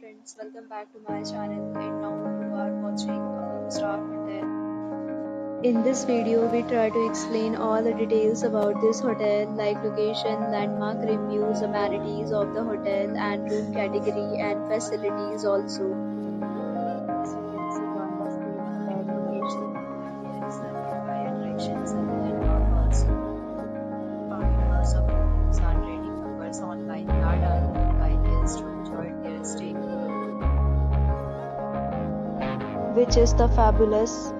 friends, welcome back to my channel and now you are watching a 4-star hotel. In this video, we try to explain all the details about this hotel like location, landmark reviews, amenities of the hotel and room category and facilities also. As you can see on the screen, hotel location, here is the nearby attractions and landmark also. Find hours of reviews and rating numbers online that are given by guests who enjoyed their stay, which is the fabulous.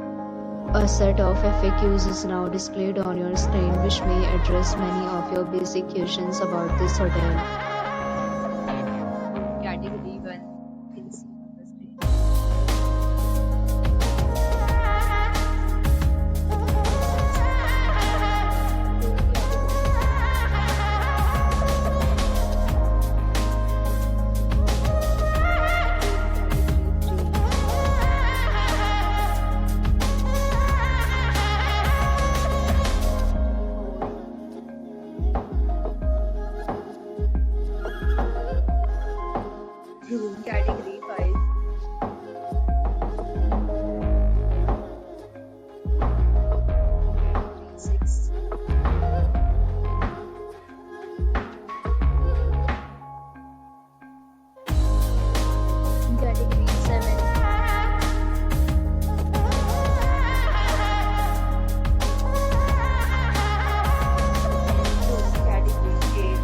A set of FAQs is now displayed on your screen which may address many of your basic questions about this hotel. Category 1, you can see on the screen. Room category 5. Category 6. Category 7. Room category 8.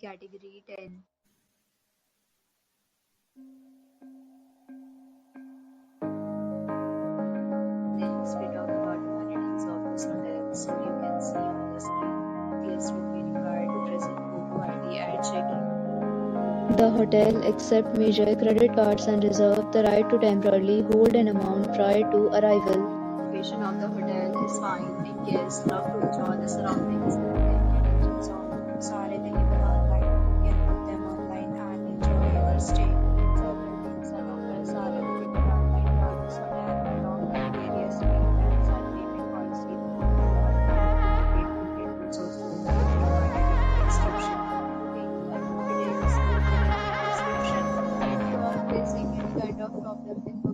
Category 10. Next, we talk about amenities of this hotel. So you can see on the screen, guests will be required to present photo ID at check-in. The hotel accepts major credit cards and reserves the right to temporarily hold an amount prior to arrival. Location of the hotel is fine and guests love to enjoy the surroundings. Amenities of rooms are available online. You can book them online and enjoy your stay. Several deals and offers are available online for this hotel along with various plans and payment policies. Description. Booking and more details in the description. If you are facing any kind of problem with